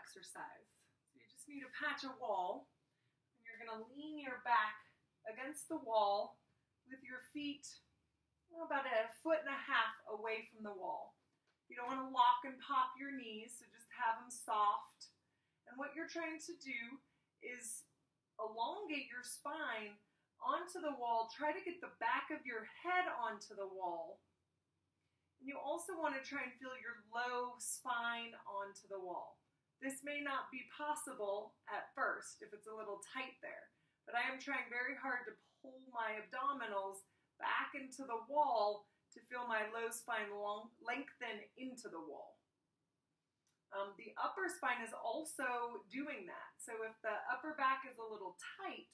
exercise. So you just need to patch a wall, and you're going to lean your back against the wall with your feet about 1.5 feet away from the wall. You don't want to lock and pop your knees, so just have them soft. And what you're trying to do is elongate your spine onto the wall. Try to get the back of your head onto the wall. And you also want to try and feel your low spine onto the wall. This may not be possible at first if it's a little tight there, but I am trying very hard to pull my abdominals back into the wall to feel my low spine lengthen into the wall. The upper spine is also doing that. So if the upper back is a little tight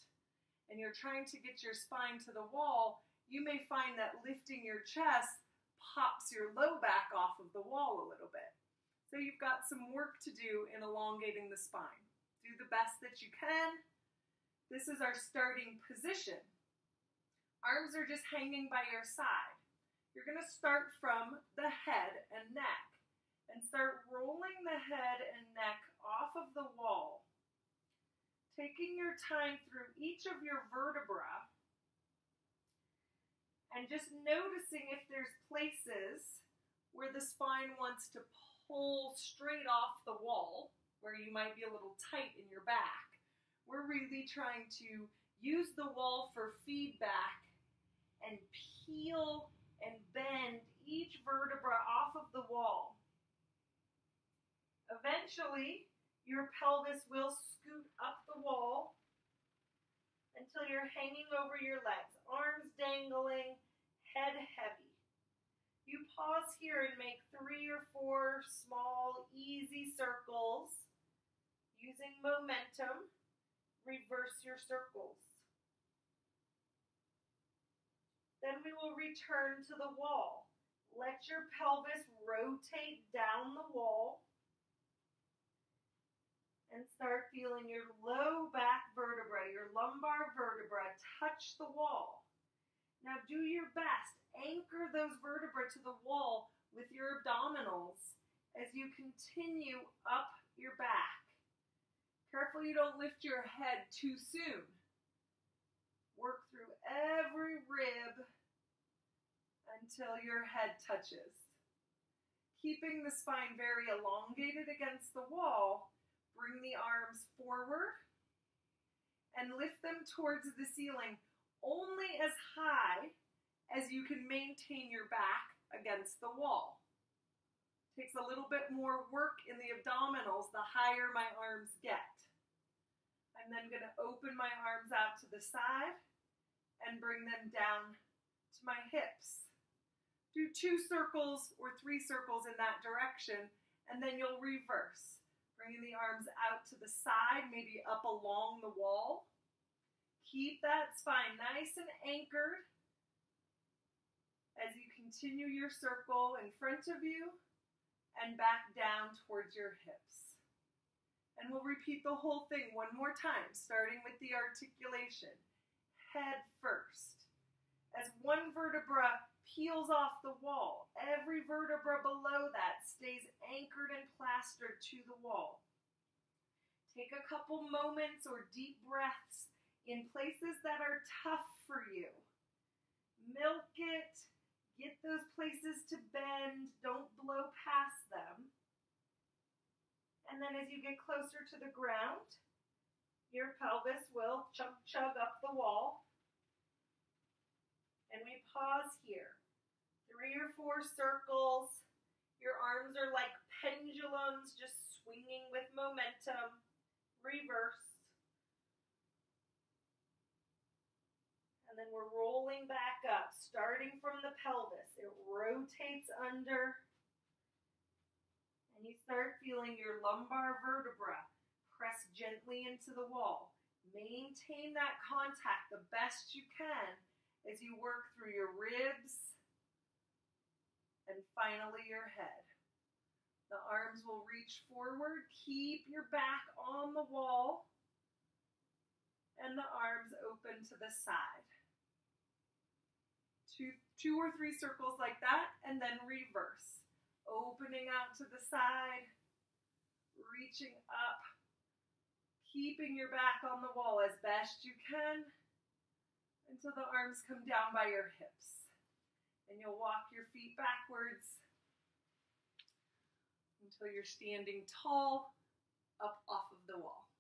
and you're trying to get your spine to the wall, you may find that lifting your chest pops your low back off of the wall a little bit. So you've got some work to do in elongating the spine. Do the best that you can. This is our starting position. Arms are just hanging by your side. You're going to start from the head and neck and start rolling the head and neck off of the wall. Taking your time through each of your vertebrae and just noticing if there's places where the spine wants to pull straight off the wall, where you might be a little tight in your back. We're really trying to use the wall for feedback and peel and bend each vertebra off of the wall. Eventually, your pelvis will scoot up the wall until you're hanging over your legs, arms dangling, head heavy. You pause here and make 3 or 4 small, easy circles. Using momentum, reverse your circles. Then we will return to the wall. Let your pelvis rotate down the wall and start feeling your low back vertebra, your lumbar vertebra touch the wall. Now do your best. Anchor those vertebrae to the wall with your abdominals as you continue up your back. Careful you don't lift your head too soon. Work through every rib until your head touches. Keeping the spine very elongated against the wall, bring the arms forward and lift them towards the ceiling only as high as you can maintain your back against the wall. Takes a little bit more work in the abdominals the higher my arms get. I'm then going to open my arms out to the side and bring them down to my hips. Do 2 circles or 3 circles in that direction, and then you'll reverse. Bringing the arms out to the side, maybe up along the wall. Keep that spine nice and anchored as you continue your circle in front of you and back down towards your hips. And we'll repeat the whole thing one more time, starting with the articulation. Head first. As one vertebra peels off the wall, every vertebra below that stays anchored and plastered to the wall. Take a couple moments or deep breaths in places that are tough for you. Milk it. Get those places to bend. Don't blow past them. And then as you get closer to the ground, your pelvis will chug up the wall. And we pause here. 3 or 4 circles. Your arms are like pendulums, just swinging with momentum. Reverse. And then we're rolling back up, starting from the pelvis. It rotates under. And you start feeling your lumbar vertebra press gently into the wall. Maintain that contact the best you can as you work through your ribs and finally your head. The arms will reach forward. Keep your back on the wall and the arms open to the side. 2 or 3 circles like that, and then reverse. Opening out to the side, reaching up, keeping your back on the wall as best you can until the arms come down by your hips. And you'll walk your feet backwards until you're standing tall up off of the wall.